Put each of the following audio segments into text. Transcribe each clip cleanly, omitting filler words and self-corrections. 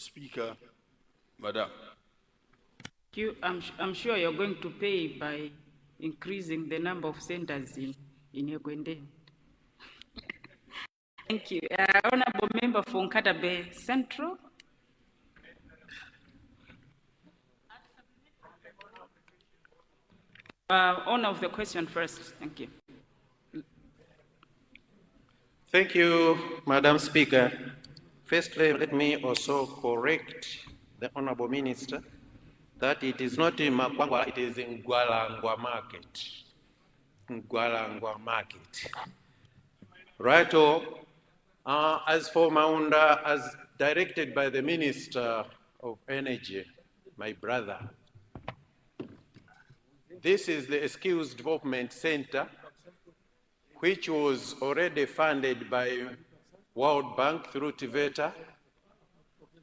Speaker, Madam. I'm sure you're going to pay by increasing the number of centers in Ekwendeni. Thank you. Honorable Member for Nkatabe Central. Honor of the question first. Thank you. Thank you, Madam Speaker. Firstly, let me also correct the Honorable Minister that it is not in Makwangwa, it is in Gwalangwa Market. Gwalangwa Market. Right. As for Maunda, as directed by the Minister of Energy, my brother, this is the Skills Development Center, which was already funded by World Bank through TVETA,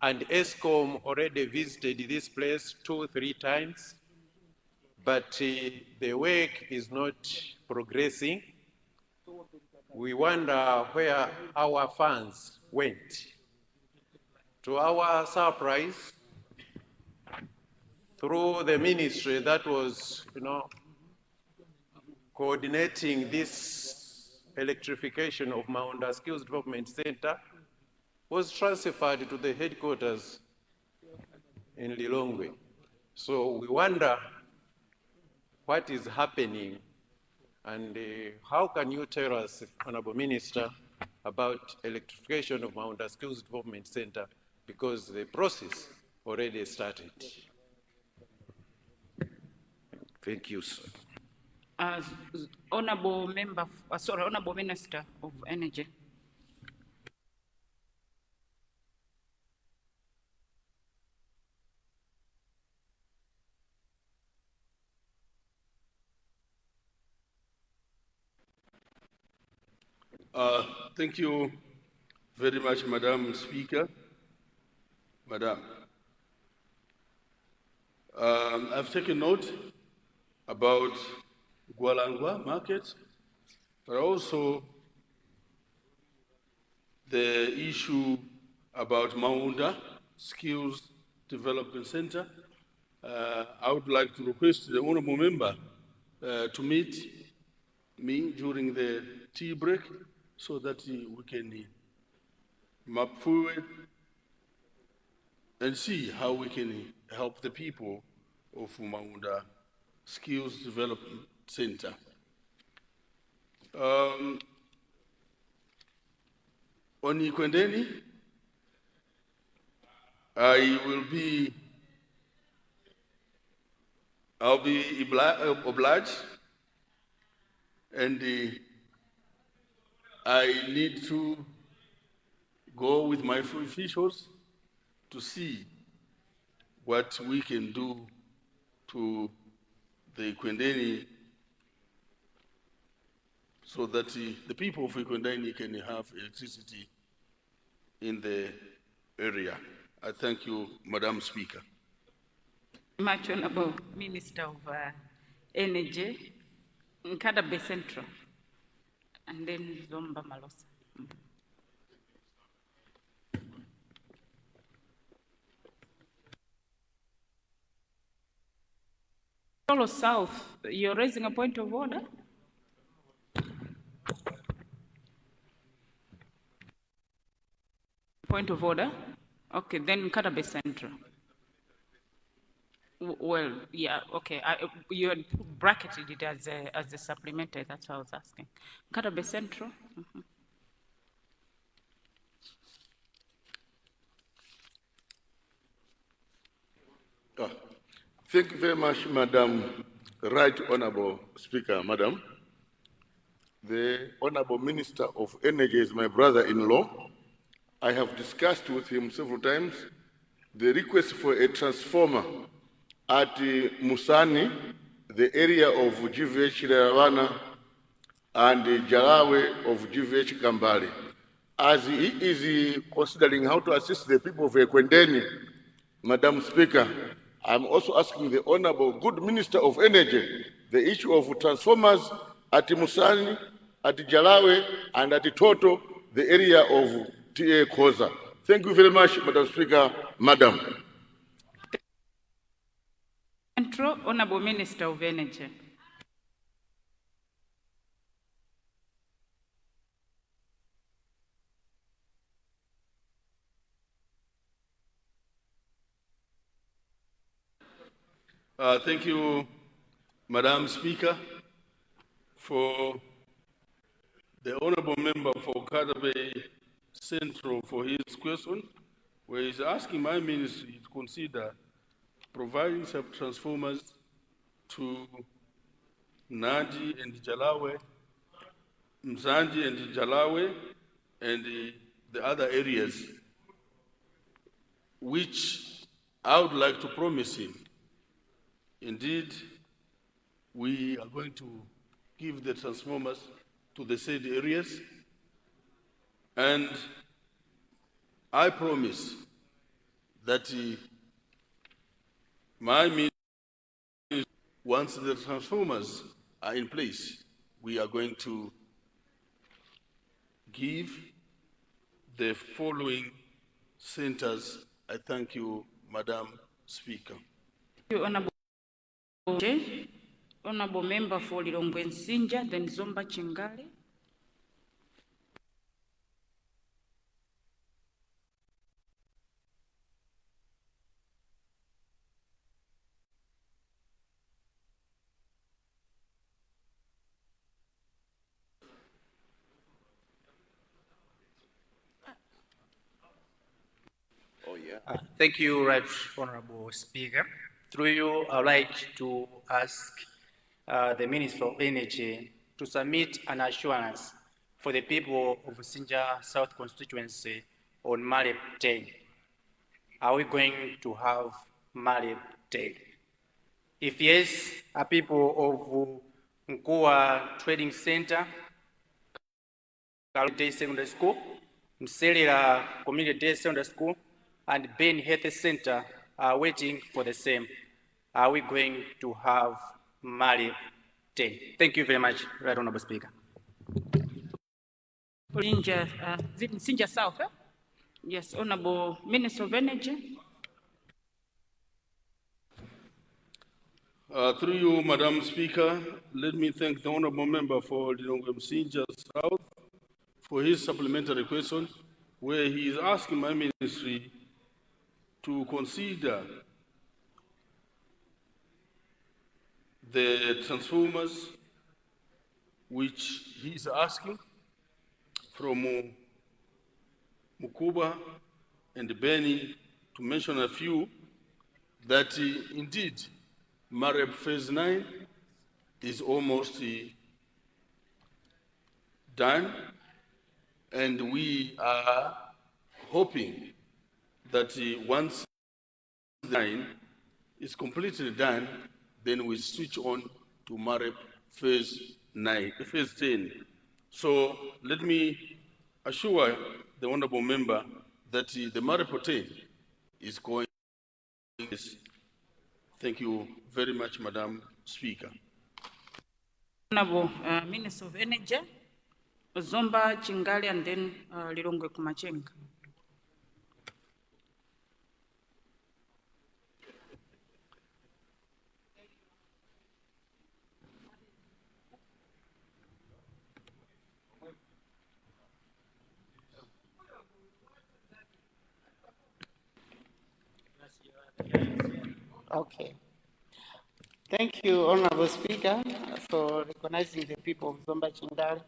and ESCOM already visited this place 2-3 times, but the work is not progressing. We wonder where our funds went. To our surprise, through the ministry that was, coordinating this electrification of Maunda Skills Development Center, was transferred to the headquarters in Lilongwe. So we wonder what is happening, and how can you tell us, Honorable Minister, about electrification of Maunda Skills Development Center, because the process already started. Thank you, sir. Honorable Member, Honorable Minister of Energy. Thank you very much, Madam Speaker. Madam, I've taken note about Gwalangwa Market, but also the issue about Maunda Skills Development Center. I would like to request the Honorable Member to meet me during the tea break so that we can map forward and see how we can help the people of Maunda Skills Development Center. On Ekwendeni, I'll be obliged, and I need to go with my officials to see what we can do to the Ekwendeni so that the people of Ekwendeni can have electricity in the area. I thank you, Madam Speaker. Much Honorable Minister of Energy, Nkatabe Central, and then Zomba Malosa. Solo South, you're raising a point of order? Point of order? Okay, then Nkatabe Central. Well, yeah, okay. You had bracketed it as a supplementary, that's what I was asking. Nkatabe Central? Mm-hmm. Thank you very much, Madam Right Honorable Speaker, Madam. The Honorable Minister of Energy is my brother-in-law. I have discussed with him several times the request for a transformer at Musani, the area of GVH Ravana and Jalawe of GVH Kambale. As he is considering how to assist the people of Ekwendeni, Madam Speaker, I'm also asking the Honorable Good Minister of Energy the issue of transformers at Musani, at Jalawe, and at Toto, the area of TA Koza. Thank you very much, Madam Speaker. Madam. Central, Honorable Minister of Energy. Thank you, Madam Speaker, for the honorable member for Kadabe Central for his question, where he's asking my ministry to consider providing some transformers to Nandi and Jalawe, Mzandi and Jalawe, and the other areas, which I would like to promise him. Indeed, we are going to give the transformers to the said areas, and I promise that my ministry, once the transformers are in place, we are going to give the following centers. I thank you, Madam Speaker. Thank you, Honorable Member for Lilongwe Nsinja, then Zomba Chingale. Thank you, Right Honorable Speaker. Through you, I would like to ask the Minister of Energy to submit an assurance for the people of Sinja South constituency on Malep 10. Are we going to have Malep 10? If yes, are people of Nkua Trading Center, Kalute Secondary School, Mselila Community Day Secondary School, and Ben Health Center are waiting for the same? Are we going to have Malep 10? Thank you very much, Right Honorable Speaker. Sinja South, Yes, Honorable Minister of Energy. Through you, Madam Speaker, let me thank the honorable member for Lilongwe Sinja South for his supplementary question, where he is asking my ministry to consider the transformers which he is asking from Mukuba and Beni, to mention a few, that indeed Mareb Phase 9 is almost done, and we are hoping that once the 9 is completely done, then we switch on to Mareb Phase 10. So let me assure the honorable member that the Mareb 10 is going. Thank you very much, Madam Speaker. Honorable Minister of Energy, Zomba Chingale, and then Lilongwe Kumachenga. Okay. Thank you, Honorable Speaker, for recognizing the people of Zomba Chingale.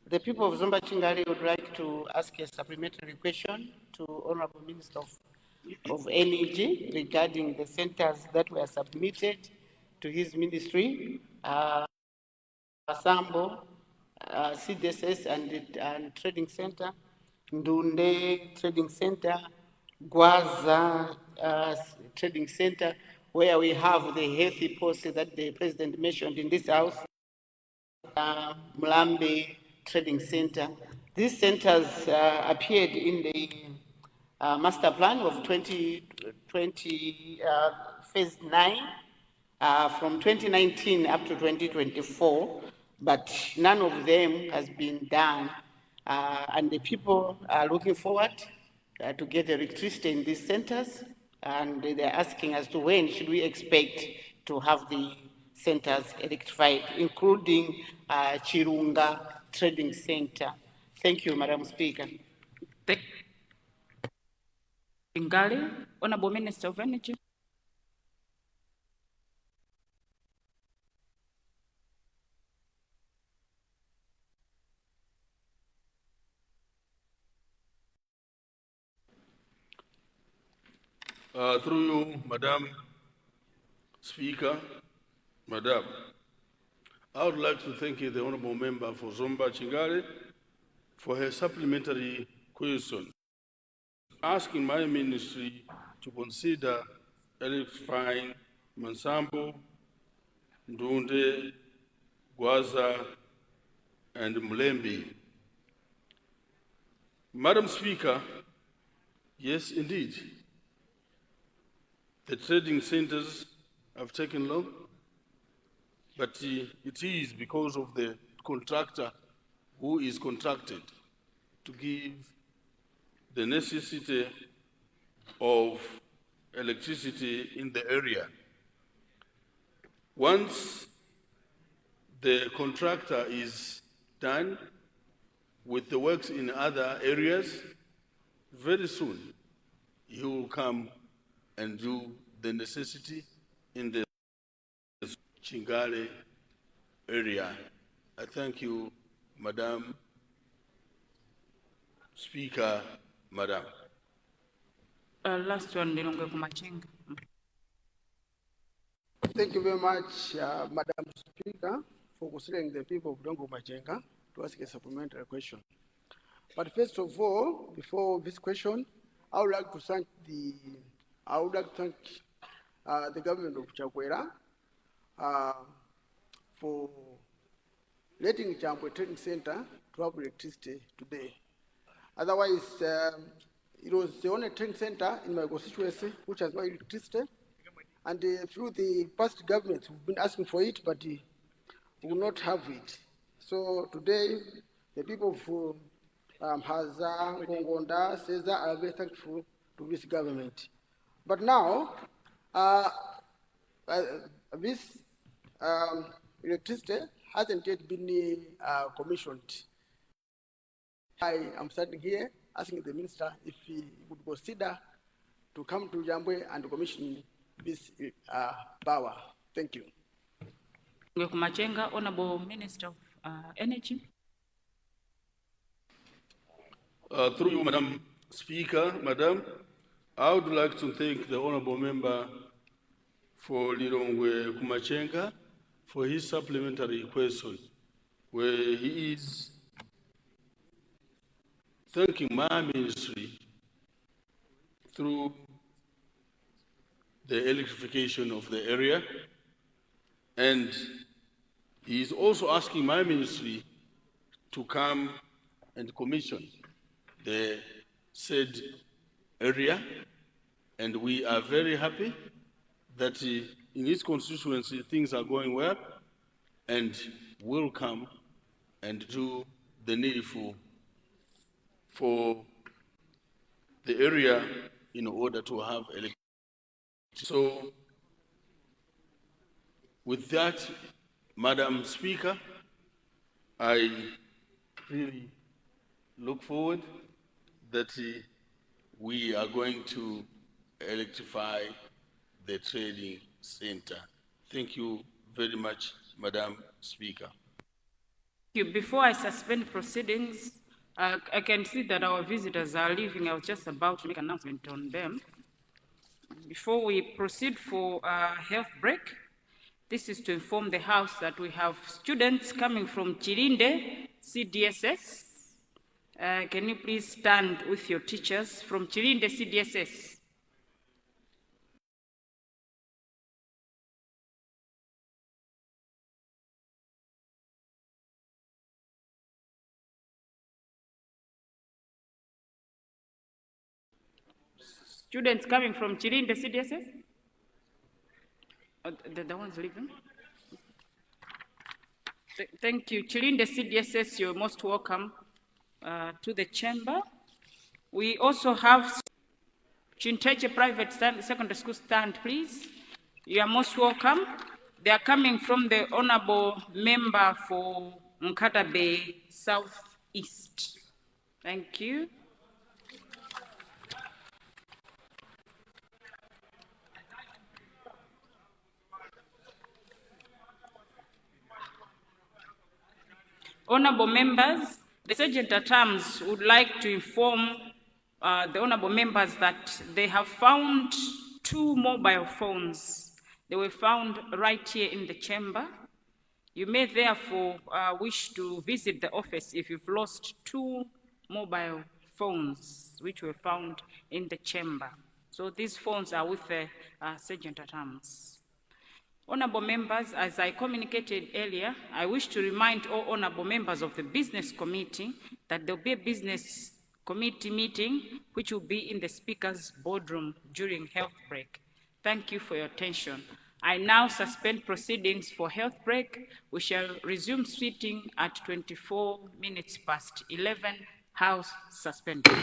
The people of Zomba Chingale would like to ask a supplementary question to Honorable Minister of Energy regarding the centers that were submitted to his ministry, Sambo, CDSS and Trading Center, Ndunde Trading Center, Gwaza Trading Center, where we have the healthy policy that the President mentioned in this House, Mlambe Trading Center. These centers appeared in the master plan of 2020 Phase 9 from 2019 up to 2024, but none of them has been done, and the people are looking forward to get electricity in these centers, and they're asking as to when should we expect to have the centers electrified, including Chirunga Trading Center. Thank you, Madam Speaker. Ngali, Honorable Minister of Energy. Through you, Madam Speaker, Madam, I would like to thank the Honorable Member for Zomba Chingale for her supplementary question, asking my ministry to consider electrifying Mansambo, Ndunde, Gwaza, and Mulembi. Madam Speaker, yes, indeed, the trading centers have taken long, but it is because of the contractor who is contracted to give the necessity of electricity in the area. Once the contractor is done with the works in other areas, very soon he will come and do the necessity in the Chingale area. I thank you, Madam Speaker, Madam. Last one, Nilonge Kumachenga. Thank you very much, Madam Speaker, for considering the people of Dongo Machenga to ask a supplementary question. But first of all, before this question, I would like to thank the government of Chakwera for letting Chambwe Training Center to have electricity today. Otherwise, it was the only training center in my constituency which has no electricity. And through the past governments, we've been asking for it, but we will not have it. So today, the people of Haza, Ngongonda, Cesar are very thankful to this government. But now, this electricity hasn't yet been commissioned. I am standing here asking the minister if he would consider to come to Jambwe and commission this power. Thank you. Kumachenga, Honorable Minister of Energy. Through you, Madam Speaker, Madam, I would like to thank the Honorable Member for Lirongwe Kumachenga for his supplementary question, where he is thanking my ministry through the electrification of the area, and he is also asking my ministry to come and commission the said area, and we are very happy that in his constituency things are going well, and will come and do the needful for the area in order to have electricity. So, with that, Madam Speaker, I really look forward that we are going to electrify the trading center. Thank you very much, Madam Speaker. Before I suspend proceedings, I can see that our visitors are leaving. I was just about to make an announcement on them. Before we proceed for a health break, this is to inform the House that we have students coming from Chilinde CDSS. Can you please stand with your teachers from Chilinde CDSS? Students coming from Chilinde CDSS? The ones leaving? Thank you. Chilinde CDSS, you're most welcome to the chamber. We also have Chinteche Private Secondary School stand, please. You are most welcome. They are coming from the Honorable Member for Nkata Bay Southeast. Thank you. Honorable members, the Sergeant at Arms would like to inform the honorable members that they have found 2 mobile phones. They were found right here in the chamber. You may therefore wish to visit the office if you've lost 2 mobile phones which were found in the chamber. So these phones are with the Sergeant at Arms. Honorable members, as I communicated earlier, I wish to remind all honorable members of the Business Committee that there will be a Business Committee meeting which will be in the Speaker's boardroom during health break. Thank you for your attention. I now suspend proceedings for health break. We shall resume sitting at 24 minutes past 11. House suspended.